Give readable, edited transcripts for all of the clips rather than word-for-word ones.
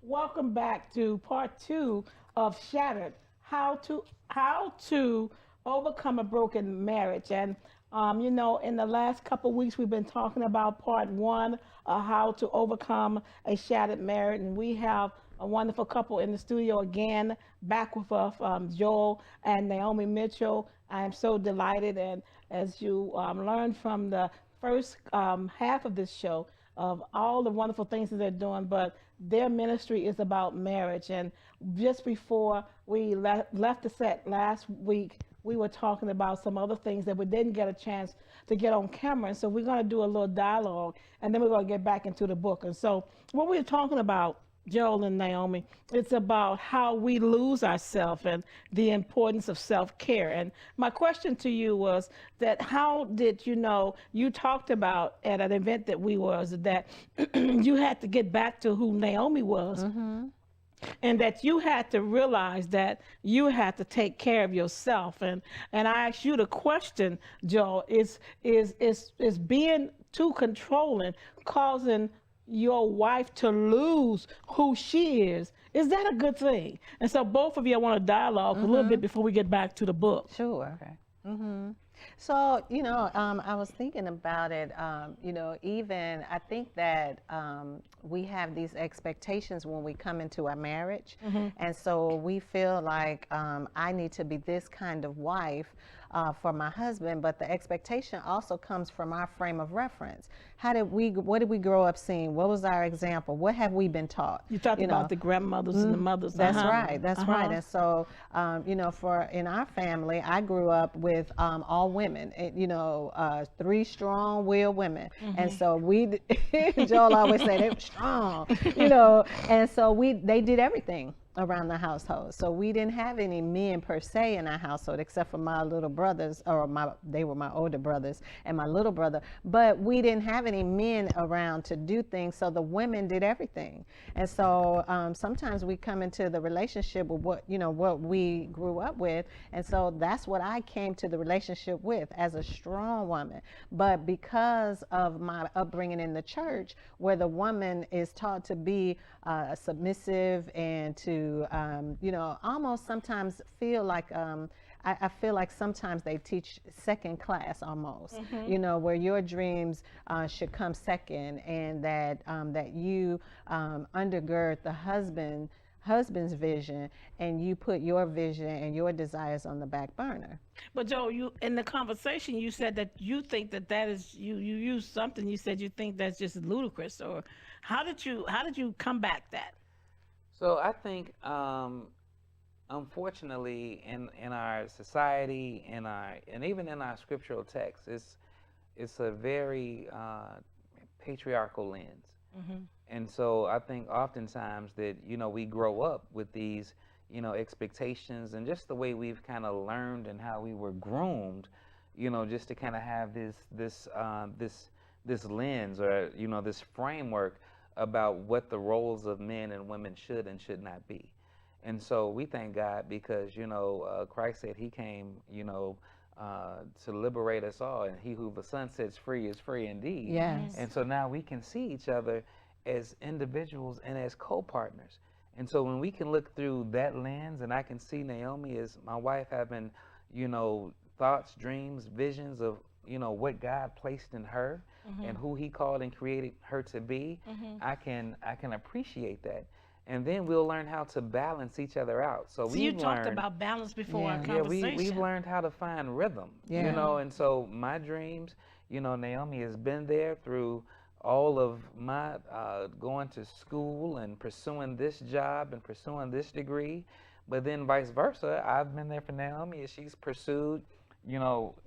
Welcome back to part two of Shattered: How to overcome a broken marriage. And in the last couple of weeks, we've been talking about part one, how to overcome a shattered marriage, and we have a wonderful couple in the studio again, back with us, Joel and Naomi Mitchell. I am so delighted, and as you learned from the first half of this show, of all the wonderful things that they're doing, but their ministry is about marriage. And just before we left the set last week, we were talking about some other things that we didn't get a chance to get on camera. And so we're going to do a little dialogue, and then we're going to get back into the book. And so what we're talking about, Joel and Naomi, it's about how we lose ourselves and the importance of self-care. And my question to you was that how did you talked about at an event that we was that you had to get back to who Naomi was. And that you had to realize that you had to take care of yourself. And I asked you the question, Joel, is being too controlling causing your wife to lose who she is? Is that a good thing? And so both of you, I want to dialogue a little bit before we get back to the book. Sure. Okay. So, I was thinking about it, even I think that we have these expectations when we come into a marriage. And so we feel like I need to be this kind of wife for my husband, but the expectation also comes from our frame of reference. What did we grow up seeing? What was our example? What have we been taught? You talked about the grandmothers and the mothers. That's right. That's right. And so, in our family, I grew up with all women, three strong-willed women. And so Joel always said they were strong, and so they did everything around the household. So we didn't have any men per se in our household, except for my little brothers, they were my older brothers and my little brother, but we didn't have any men around to do things. So the women did everything. And so sometimes we come into the relationship with what we grew up with. And so that's what I came to the relationship with, as a strong woman. But because of my upbringing in the church, where the woman is taught to be submissive and to almost sometimes feel like I feel like sometimes they teach second class almost, where your dreams should come second, and that you undergird the husband's vision, and you put your vision and your desires on the back burner. But Joe, you in the conversation you said that you think that is you used something. You said you think that's just ludicrous, or how did you combat that? So I think, unfortunately, in our society, and even in our scriptural text, it's a very patriarchal lens. And so I think oftentimes that we grow up with these expectations, and just the way we've kind of learned and how we were groomed, just to kind of have this lens, or this framework about what the roles of men and women should and should not be. And so we thank God because, Christ said he came, to liberate us all, and he who the Son sets free is free indeed. Yes. And so now we can see each other as individuals and as co-partners. And so when we can look through that lens, and I can see Naomi as my wife having, thoughts, dreams, visions of, what God placed in her, and who he called and created her to be, I can appreciate that. And then we'll learn how to balance each other out. So you talked about balance before our conversation. We've learned how to find rhythm, and so my dreams, Naomi has been there through all of my going to school and pursuing this job and pursuing this degree, but then vice versa, I've been there for Naomi as she's pursued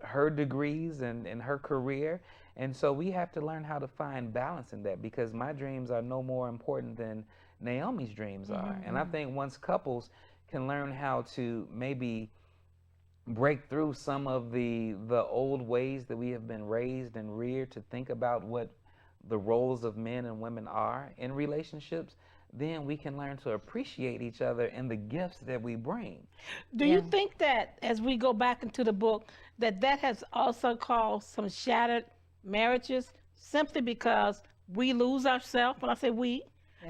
her degrees and her career. And so we have to learn how to find balance in that, because my dreams are no more important than Naomi's dreams are. And I think once couples can learn how to maybe break through some of the old ways that we have been raised and reared to think about what the roles of men and women are in relationships, then we can learn to appreciate each other and the gifts that we bring. Do you think that, as we go back into the book, that has also caused some shattered marriages, simply because we lose ourselves? When I say we,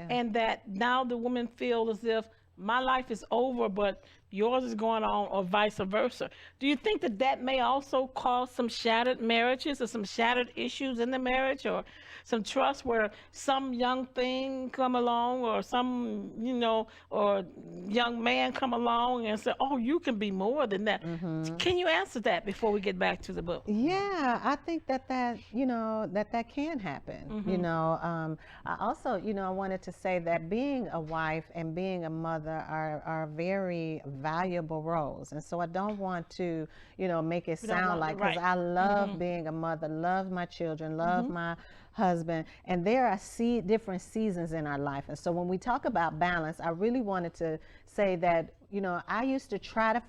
and that now the women feel as if my life is over, but yours is going on, or vice versa. Do you think that that may also cause some shattered marriages or some shattered issues in the marriage, or some trust where some young thing come along, or some, you know, or young man come along and say, oh, you can be more than that? Can you answer that before we get back to the book? Yeah, I think that you know, that can happen. You know, I also, you know, I wanted to say that being a wife and being a mother are very valuable roles, and so I don't want to, you know, make it sound like, because I love being a mother, love my children, love my husband, and there are different seasons in our life. And so when we talk about balance, I really wanted to say that, you know, I used to try to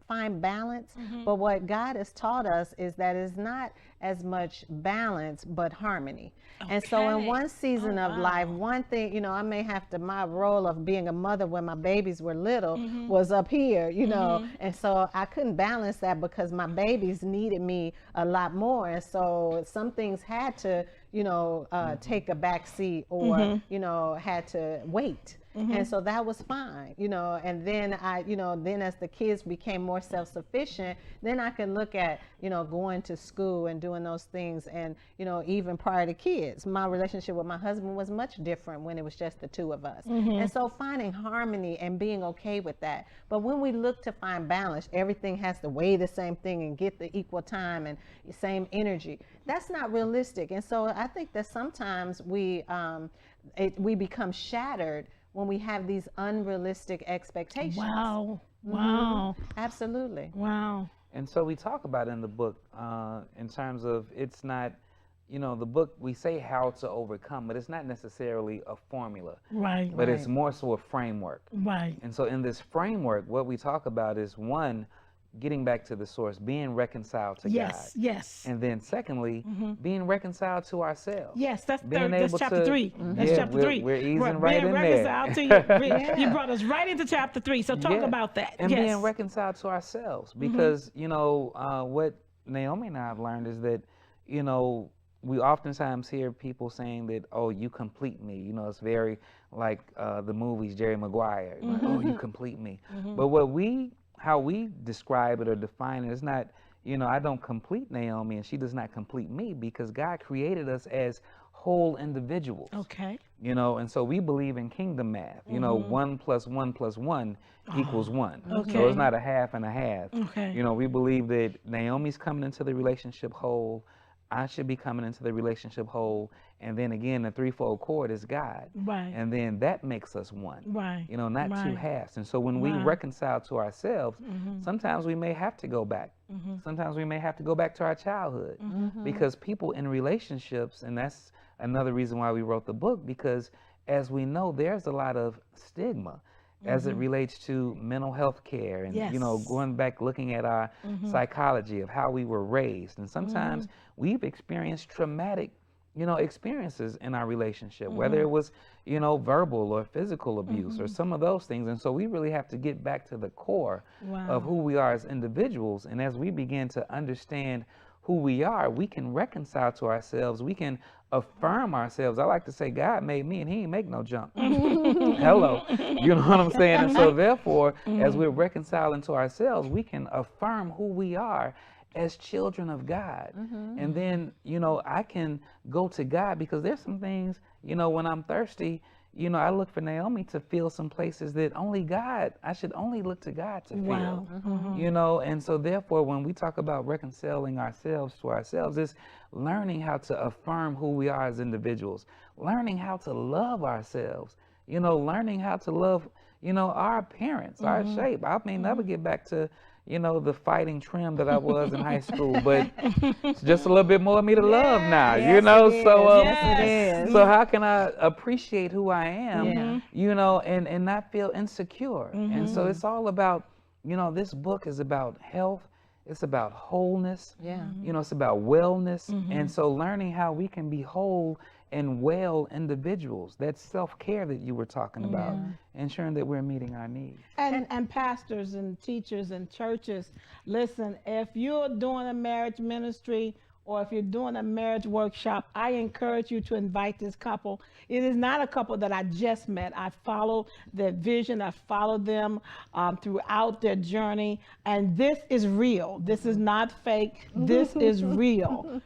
find balance, but what God has taught us is that it's not as much balance but harmony. And so in one season of life, one thing, you know, I may have to, my role of being a mother when my babies were little was up here, you know, and so I couldn't balance that because my babies needed me a lot more. And so some things had to, you know, take a back seat, or, you know, had to wait. And so that was fine, you know, and then then as the kids became more self-sufficient, then I can look at, you know, going to school and doing those things. And, you know, even prior to kids, my relationship with my husband was much different when it was just the two of us. And so finding harmony and being okay with that. But when we look to find balance, everything has to weigh the same thing and get the equal time and same energy. That's not realistic. And so I think that sometimes we become shattered when we have these unrealistic expectations. Wow. Wow. Absolutely. Wow. And so we talk about in the book in terms of, it's not, you know, the book, we say how to overcome, but it's not necessarily a formula. Right. But it's more so a framework. Right. And so in this framework, what we talk about is, one, getting back to the source, being reconciled to God. Yes. And then secondly, being reconciled to ourselves. Yes, that's That's chapter 3. That's chapter 3. We're easing right in reconciled there. To you. You brought us right into chapter 3. So talk about that. And being reconciled to ourselves, because you know what Naomi and I have learned is that, you know, we oftentimes hear people saying that, oh, you complete me. You know, it's very like the movies, Jerry Maguire. Like, oh, you complete me. But how we describe it or define it is not, you know, I don't complete Naomi and she does not complete me, because God created us as whole individuals. Okay. You know, and so we believe in kingdom math. You know, 1 + 1 + 1 equals 1. Okay. So it's not a half and a half. Okay. You know, we believe that Naomi's coming into the relationship whole. I should be coming into the relationship whole. And then again, the threefold cord is God. Right. And then that makes us one. Right. You know, not two halves. And so when we reconcile to ourselves, sometimes we may have to go back. Sometimes we may have to go back to our childhood, because people in relationships, and that's another reason why we wrote the book, because as we know, there's a lot of stigma as it relates to mental health care and, you know, going back, looking at our psychology of how we were raised. And sometimes we've experienced traumatic, you know, experiences in our relationship, whether it was, you know, verbal or physical abuse or some of those things. And so we really have to get back to the core of who we are as individuals. And as we begin to understand who we are, we can reconcile to ourselves. We can affirm ourselves. I like to say, God made me and he ain't make no junk. Hello. You know what I'm saying? And so therefore, as we're reconciling to ourselves, we can affirm who we are as children of God. And then, you know, I can go to God, because there's some things, you know, when I'm thirsty, you know, I look for Naomi to feel some places that only God, I should only look to God to feel, you know. And so therefore, when we talk about reconciling ourselves to ourselves, it's learning how to affirm who we are as individuals, learning how to love ourselves, you know, learning how to love, you know, our appearance, our shape. I may never get back to, you know, the fighting trim that I was in high school, but it's just a little bit more of me to love now, you know. So how can I appreciate who I am, you know, and not feel insecure? And so it's all about, you know, this book is about health. It's about wholeness. You know, it's about wellness. And so learning how we can be whole and well individuals. That's self-care that you were talking about, ensuring that we're meeting our needs. And pastors and teachers and churches, listen, if you're doing a marriage ministry, or if you're doing a marriage workshop, I encourage you to invite this couple. It is not a couple that I just met. I follow their vision. I follow them throughout their journey. And this is real. This is not fake. This is real.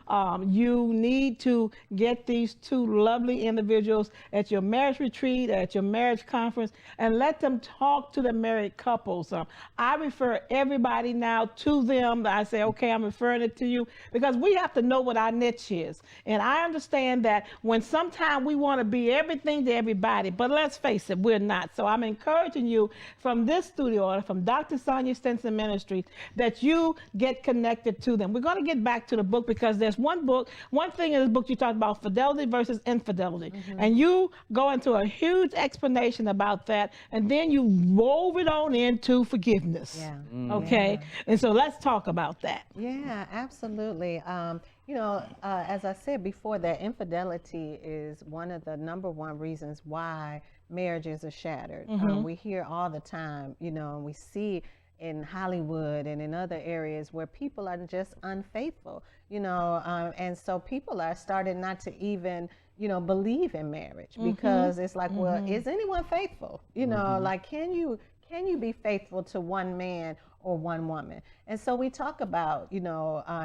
You need to get these two lovely individuals at your marriage retreat, at your marriage conference, and let them talk to the married couples. I refer everybody now to them. I say, okay, I'm referring it to you, because we have to know what our niche is. And I understand that when sometimes we want to be everything to everybody, but let's face it, we're not. So I'm encouraging you from this studio or from Dr. Sanja Stinson Ministries that you get connected to them. We're going to get back to the book, because there's one thing in this book you talked about, fidelity versus infidelity. And you go into a huge explanation about that, and then you wove it on into forgiveness. Yeah. Okay. And so let's talk about that. Yeah, absolutely. As I said before, that infidelity is one of the #1 reasons why marriages are shattered. We hear all the time, and we see in Hollywood and in other areas where people are just unfaithful, and so people are starting not to even, believe in marriage, because it's like, well, is anyone faithful? Like, can you be faithful to one man or one woman? And so we talk about,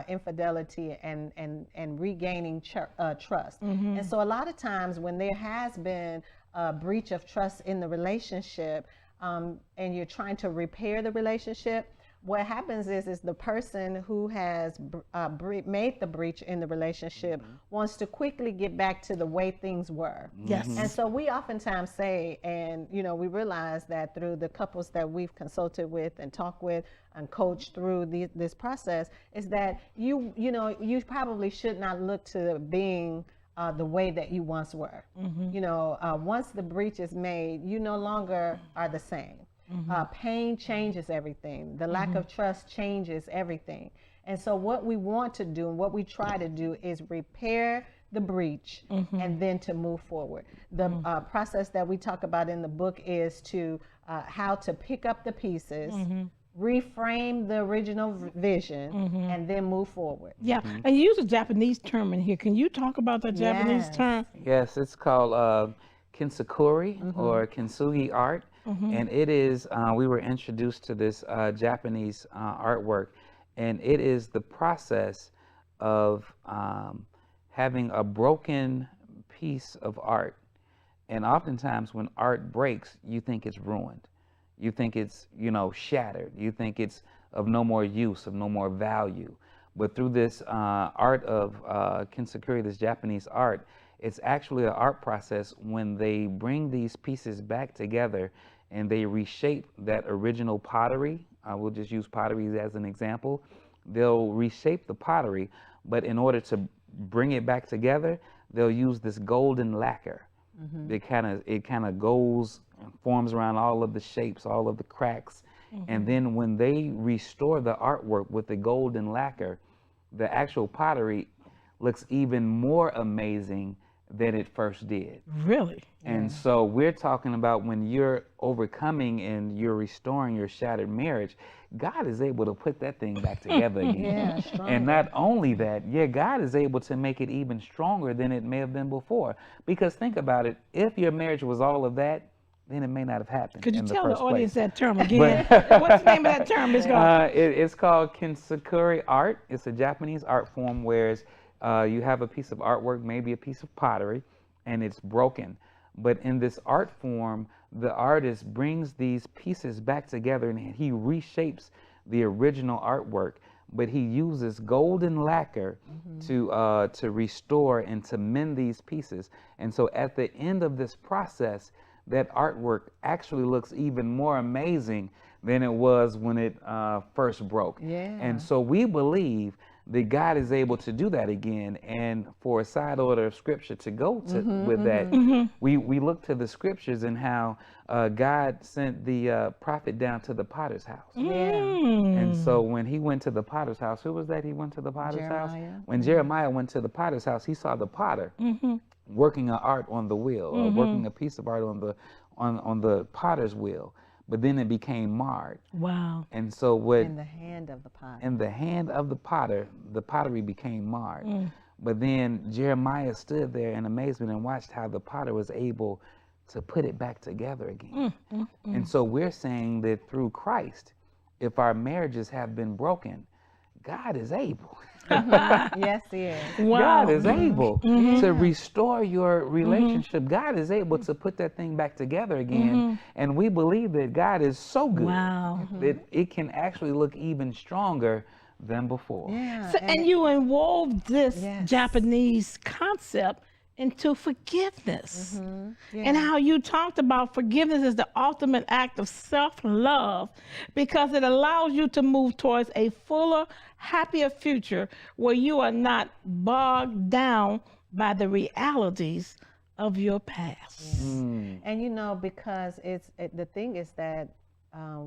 infidelity and regaining trust. And so a lot of times when there has been a breach of trust in the relationship, and you're trying to repair the relationship, what happens is the person who has made the breach in the relationship wants to quickly get back to the way things were. Yes. And so we oftentimes say, and we realize that through the couples that we've consulted with and talked with and coached through this process, is that you probably should not look to being the way that you once were. Once the breach is made, you no longer are the same. Pain changes everything. The lack of trust changes everything. And so what we want to do and what we try to do is repair the breach and then to move forward. The process that we talk about in the book is to how to pick up the pieces, reframe the original vision, and then move forward. Yeah, and you use a Japanese term in here. Can you talk about the Japanese term? Yes, it's called Kinsakuri or Kintsugi art. And it is, we were introduced to this Japanese artwork, and it is the process of having a broken piece of art. And oftentimes when art breaks, you think it's ruined. You think it's, shattered. You think it's of no more use, of no more value. But through this art of Kinsakuri, this Japanese art, it's actually an art process when they bring these pieces back together and they reshape that original pottery. We'll just use pottery as an example. They'll reshape the pottery, but in order to bring it back together, they'll use this golden lacquer. It kind of goes and forms around all of the shapes, all of the cracks. And then when they restore the artwork with the golden lacquer, the actual pottery looks even more amazing than it first did. Really? And so we're talking about when you're overcoming and you're restoring your shattered marriage, God is able to put that thing back together again. And not only that, God is able to make it even stronger than it may have been before. Because think about it, if your marriage was all of that, then it may not have happened. Could you in the tell the first audience place. that term again? What's the name of that term? It's called Kinsakuri art. It's a Japanese art form where you have a piece of artwork, maybe a piece of pottery, and it's broken. But in this art form, the artist brings these pieces back together and he reshapes the original artwork. But he uses golden lacquer to restore and to mend these pieces. And so at the end of this process, that artwork actually looks even more amazing than it was when it first broke. And so we believe that God is able to do that again. And for a side order of scripture to go to with that, we look to the scriptures and how God sent the prophet down to the potter's house. And so when he went to the potter's house, who was that he went to the potter's house? When Jeremiah went to the potter's house, he saw the potter working an art on the wheel, or working a piece of art on the potter's wheel. but then it became marred. Wow. And so what In the hand of the potter. in the hand of the potter, the pottery became marred. But then Jeremiah stood there in amazement and watched how the potter was able to put it back together again. And so we're saying that through Christ, if our marriages have been broken, God is able. Yes, he is. Wow. God is able to restore your relationship. God is able to put that thing back together again. And we believe that God is so good Wow. that it can actually look even stronger than before. Yeah. So, and you involved this Yes. Japanese concept into forgiveness. Yeah. And how you talked about forgiveness is the ultimate act of self-love because it allows you to move towards a fuller, happier future where you are not bogged down by the realities of your past. And you know, because the thing is that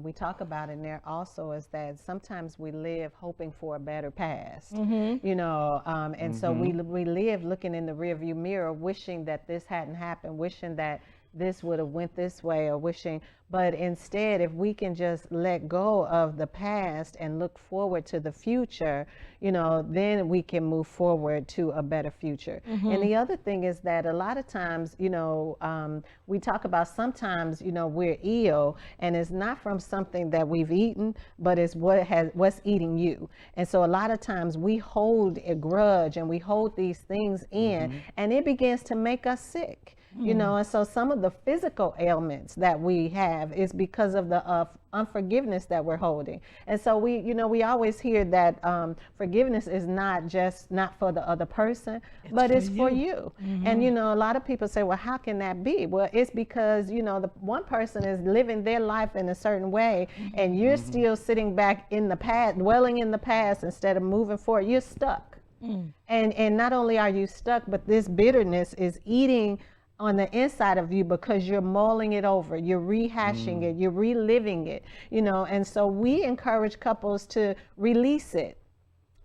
we talk about in there also is that sometimes we live hoping for a better past, you know, and so we live looking in the rearview mirror, wishing that this hadn't happened, wishing that this would have went this way, or wishing, but instead, if we can just let go of the past and look forward to the future, you know, then we can move forward to a better future. And the other thing is that a lot of times, you know, we talk about sometimes, you know, we're ill and it's not from something that we've eaten, but it's what's eating you. And so a lot of times we hold a grudge and we hold these things in, and it begins to make us sick. You know, and so some of the physical ailments that we have is because of the unforgiveness that we're holding. And so we, you know, we always hear that forgiveness is not for the other person, but it's for you. And, you know, a lot of people say, well, how can that be? Well, it's because, you know, the one person is living their life in a certain way and you're still sitting back in the past, dwelling in the past instead of moving forward. You're stuck. And not only are you stuck, but this bitterness is eating on the inside of you because you're mulling it over, you're rehashing it, you're reliving it, you know. And so we encourage couples to release it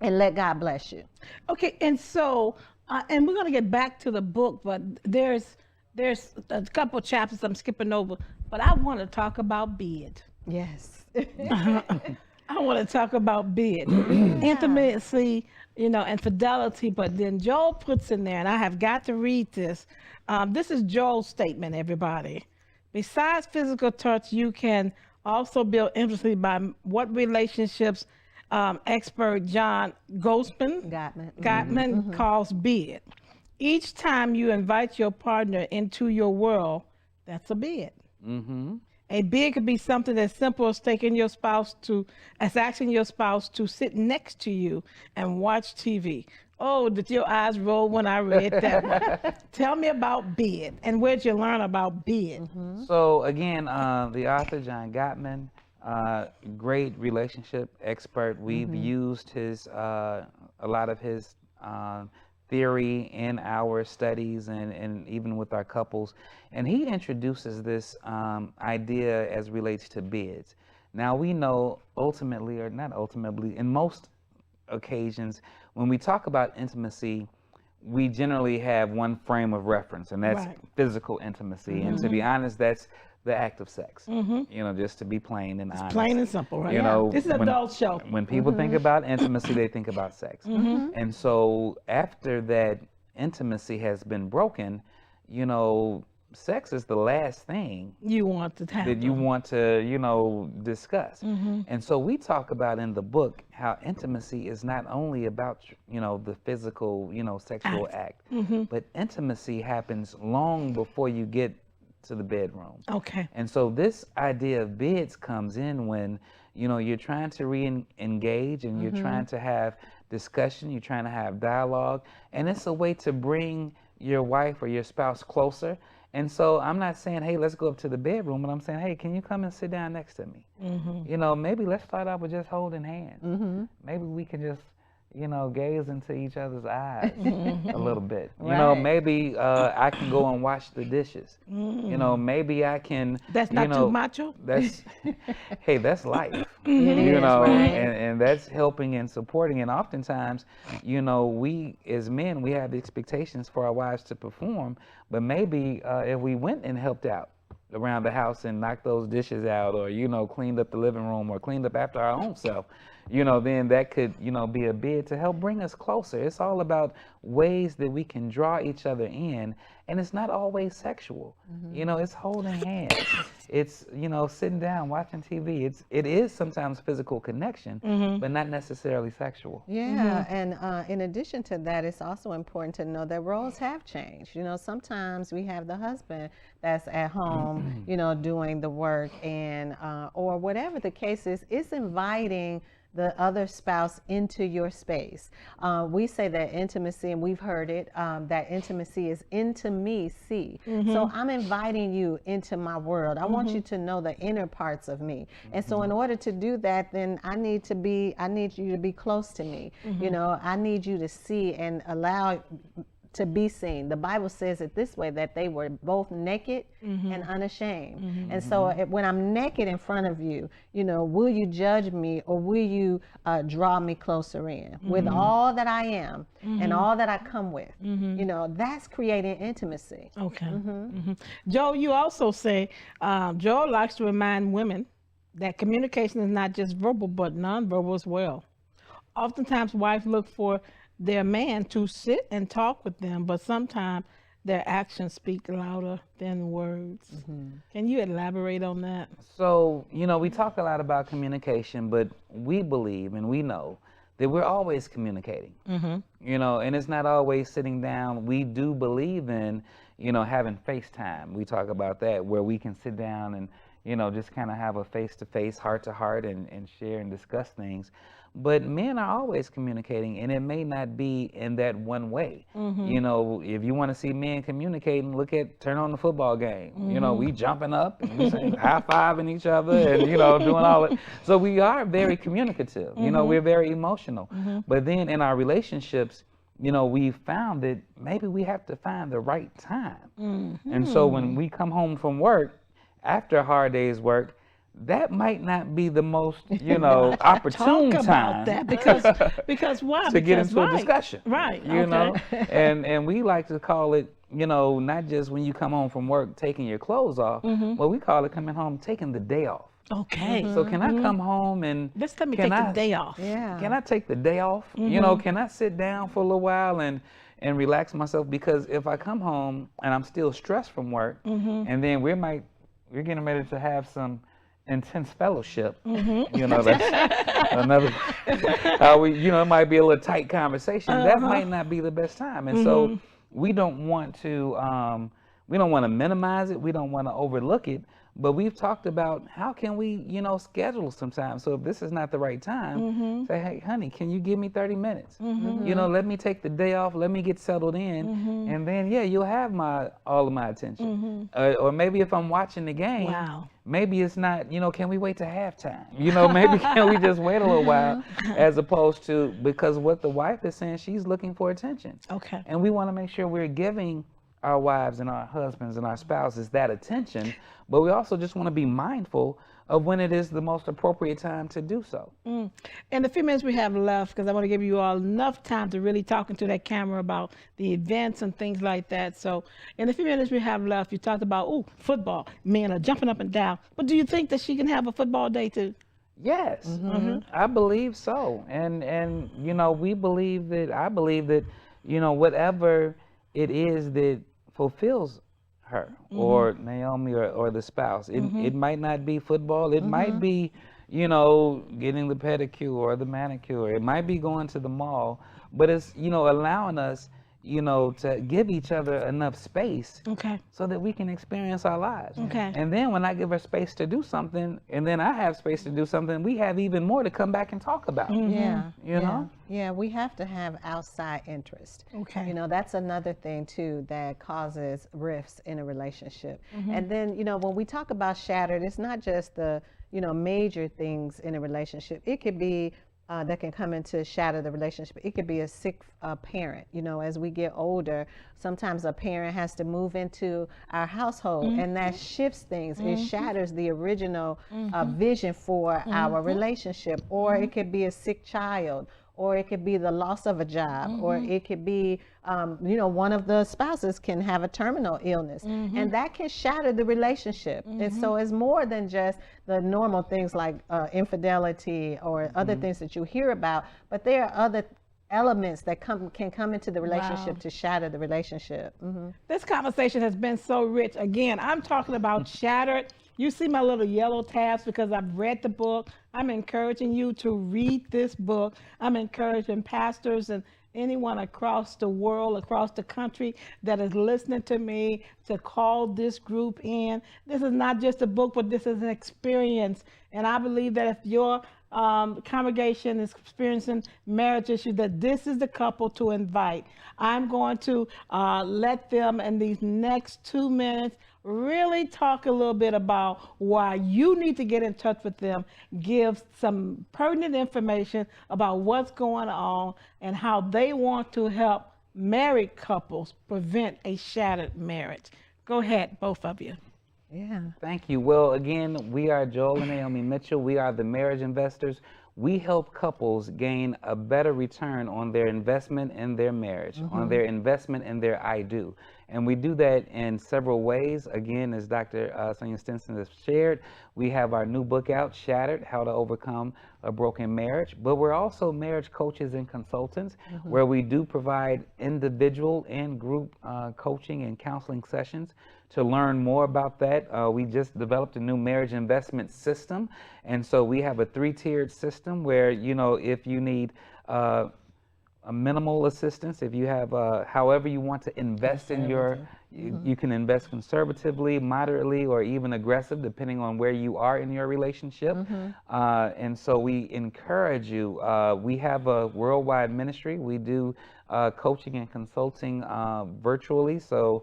and let God bless you. Okay, and so, and we're going to get back to the book, but there's a couple chapters I'm skipping over, but I want to talk about bed. Yes. I want to talk about bed, intimacy, you know, and fidelity. But then Joel puts in there, and I have got to read this. This is Joel's statement, everybody. Besides physical touch, you can also build intimacy by what relationships expert John Gottman calls bed. Each time you invite your partner into your world, that's a bed. A bed could be something as simple as asking your spouse to sit next to you and watch TV. Oh, did your eyes roll when I read that one? Tell me about bed, and where'd you learn about bed? So again, the author, John Gottman, great relationship expert. We've used his a lot of his theory in our studies and even with our couples. And he introduces this idea as relates to beds. Now we know ultimately, or not ultimately, in most occasions, when we talk about intimacy, we generally have one frame of reference, and that's physical intimacy. And to be honest, that's the act of sex. You know, just to be plain and honest. Plain and simple, right? You know, this is an adult show. When people think about intimacy, they think about sex. And so after that intimacy has been broken, you know, sex is the last thing you want to happen. that you want to, you know, discuss. And so we talk about in the book how intimacy is not only about, you know, the physical, you know, sexual act, but intimacy happens long before you get to the bedroom. Okay. And so this idea of beds comes in when, you know, you're trying to re-engage and you're trying to have discussion, you're trying to have dialogue, and it's a way to bring your wife or your spouse closer. And so I'm not saying, hey, let's go up to the bedroom, but I'm saying, hey, can you come and sit down next to me? You know, maybe let's start out with just holding hands. Maybe we can just, you know, gaze into each other's eyes a little bit. You know, maybe I can go and wash the dishes. You know, maybe I can. That's not too macho? That's, hey, that's life. It You is, know, right? and that's helping and supporting. And oftentimes, you know, we as men, we have expectations for our wives to perform, but maybe if we went and helped out, around the house and knocked those dishes out, or, you know, cleaned up the living room, or cleaned up after our own self, you know, then that could, you know, be a bid to help bring us closer. It's all about ways that we can draw each other in, and it's not always sexual. You know, it's holding hands. It's, you know, sitting down, watching TV. It is sometimes physical connection, but not necessarily sexual. Yeah, and in addition to that, it's also important to know that roles have changed. You know, sometimes we have the husband that's at home, you know, doing the work, and or whatever the case is, it's inviting the other spouse into your space. We say that intimacy, and we've heard it, that intimacy is intimacy. So I'm inviting you into my world. I want you to know the inner parts of me. And so in order to do that, then I need you to be close to me. You know, I need you to see and allow to be seen. The Bible says it this way, that they were both naked and unashamed. And so when I'm naked in front of you, you know, will you judge me, or will you draw me closer in with all that I am and all that I come with? You know, that's creating intimacy. Okay. Joe, you also say, Joe likes to remind women that communication is not just verbal, but nonverbal as well. Oftentimes wives look for their man to sit and talk with them, but sometimes their actions speak louder than words. Can you elaborate on that? So, you know, we talk a lot about communication, but we believe and we know that we're always communicating. You know, and it's not always sitting down. We do believe in, you know, having FaceTime. We talk about that, where we can sit down and, you know, just kind of have a face-to-face, heart-to-heart, and share and discuss things. But men are always communicating, and it may not be in that one way. You know, if you want to see men communicating, turn on the football game. You know, we jumping up and we saying, high-fiving each other, and, you know, doing all it. So we are very communicative. You know, we're very emotional. But then in our relationships, you know, we found that maybe we have to find the right time. And so when we come home from work, after a hard day's work, that might not be the most, you know, opportune Talk time about that, because why? to get into a discussion. Right. You know, and we like to call it, you know, not just when you come home from work taking your clothes off, but we call it coming home taking the day off. Okay. So can I come home and Just let me take the day off. Yeah. can I take the day off? You know, can I sit down for a little while and relax myself? Because if I come home and I'm still stressed from work, and then we're getting ready to have some intense fellowship, you know, that's another, you know, it might be a little tight conversation. That might not be the best time. And so we don't want to minimize it. We don't want to overlook it. But we've talked about how can we, you know, schedule some time. So if this is not the right time, say, hey, honey, can you give me 30 minutes? You know, let me take the day off. Let me get settled in. And then, yeah, you'll have all of my attention. Or maybe if I'm watching the game, maybe it's not, you know, can we wait to halftime? You know, maybe can we just wait a little while, as opposed to, because what the wife is saying, she's looking for attention. Okay. And we want to make sure we're giving our wives and our husbands and our spouses that attention, but we also just want to be mindful of when it is the most appropriate time to do so. In the few minutes we have left, because I want to give you all enough time to really talk into that camera about the events and things like that. So in the few minutes we have left, you talked about, football, men are jumping up and down. But do you think that she can have a football day too? Yes, I believe so. And you know, I believe that, you know, whatever it is that fulfills her or Naomi or the spouse, it might not be football. It might be, you know, getting the pedicure or the manicure. It might be going to the mall, but it's, you know, allowing us, you know, to give each other enough space so that we can experience our lives. And then when I give her space to do something, and then I have space to do something, we have even more to come back and talk about. Yeah. You know? Yeah, we have to have outside interest. Okay. You know, that's another thing too that causes rifts in a relationship. And then, you know, when we talk about shattered, it's not just the, you know, major things in a relationship. It could be that can come into shatter the relationship. It could be a sick parent. You know, as we get older, sometimes a parent has to move into our household, and that shifts things. It shatters the original vision for our relationship. Or it could be a sick child, or it could be the loss of a job, or it could be, you know, one of the spouses can have a terminal illness, and that can shatter the relationship. And so it's more than just the normal things like infidelity or other things that you hear about, but there are other elements that can come into the relationship to shatter the relationship. This conversation has been so rich. Again, I'm talking about shattered. You see my little yellow tabs because I've read the book. I'm encouraging you to read this book. I'm encouraging pastors and anyone across the world, across the country that is listening to me to call this group in. This is not just a book, but this is an experience. And I believe that if your congregation is experiencing marriage issues, that this is the couple to invite. I'm going to let them in these next 2 minutes really talk a little bit about why you need to get in touch with them, give some pertinent information about what's going on and how they want to help married couples prevent a shattered marriage. Go ahead, both of you. Yeah. Thank you. Well, again, we are Joel and Naomi Mitchell. We are the marriage investors. We help couples gain a better return on their investment in their marriage, on their investment in their I do. And we do that in several ways. Again, as Dr. Sanja Stinson has shared, we have our new book out, Shattered, How to Overcome a Broken Marriage. But we're also marriage coaches and consultants, where we do provide individual and group coaching and counseling sessions. To learn more about that, we just developed a new marriage investment system. And so we have a 3-tiered system where, you know, if you need a minimal assistance, if you have however you want to invest in your, you can invest conservatively, moderately, or even aggressive, depending on where you are in your relationship. And so we encourage you. We have a worldwide ministry. We do coaching and consulting virtually. So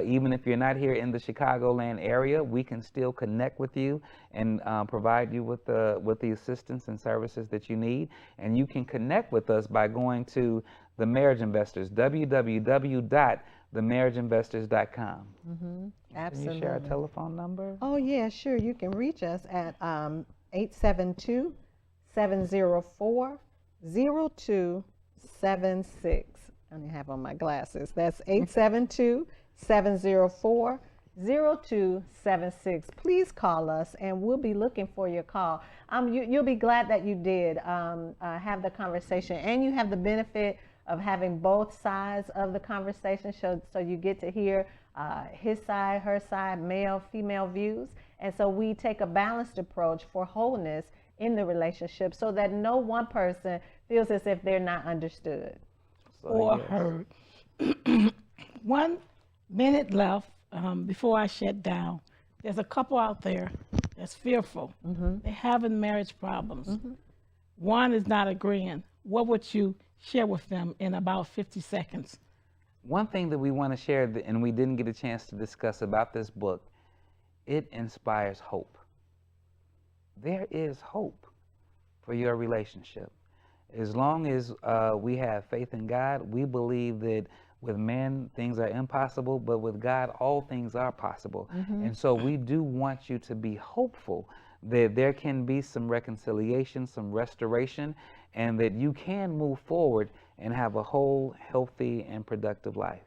even if you're not here in the Chicagoland area, we can still connect with you and provide you with the assistance and services that you need. And you can connect with us by going to The Marriage Investors, www.themarriageinvestors.com. Absolutely. Can you share a telephone number? Oh, yeah, sure. You can reach us at 872-704-0276. I don't have on my glasses. That's 872-704-0276. Please call us, and we'll be looking for your call. You'll be glad that you did have the conversation, and you have the benefit of having both sides of the conversation, so you get to hear his side, her side, male, female views. And so we take a balanced approach for wholeness in the relationship so that no one person feels as if they're not understood. Or heard. 1 minute left before I shut down. There's a couple out there that's fearful. They're having marriage problems. One is not agreeing. What would you share with them in about 50 seconds? One thing that we want to share, and we didn't get a chance to discuss about this book, it inspires hope. There is hope for your relationship. As long as we have faith in God, we believe that with men, things are impossible, but with God, all things are possible. And so we do want you to be hopeful that there can be some reconciliation, some restoration, and that you can move forward and have a whole, healthy, and productive life.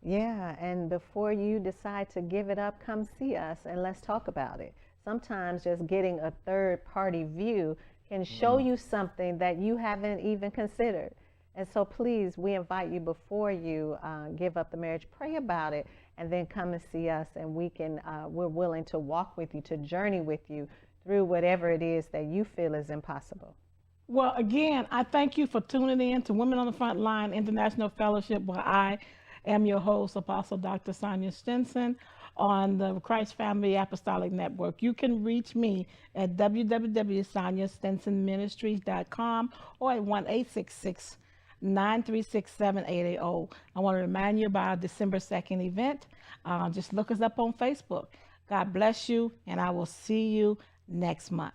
Yeah, and before you decide to give it up, come see us and let's talk about it. Sometimes just getting a third-party view can show you something that you haven't even considered. And so please, we invite you, before you give up the marriage, pray about it, and then come and see us, and we're willing to walk with you, to journey with you through whatever it is that you feel is impossible. Well, again, I thank you for tuning in to Women on the Front Line International Fellowship, where I am your host, Apostle Dr. Sanja Stinson, on the Christ Family Apostolic Network. You can reach me at www.sanjastinsonministries.com or at 1-866-936-7880. I want to remind you about our December 2nd event. Just look us up on Facebook. God bless you, and I will see you next month.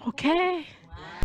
Okay.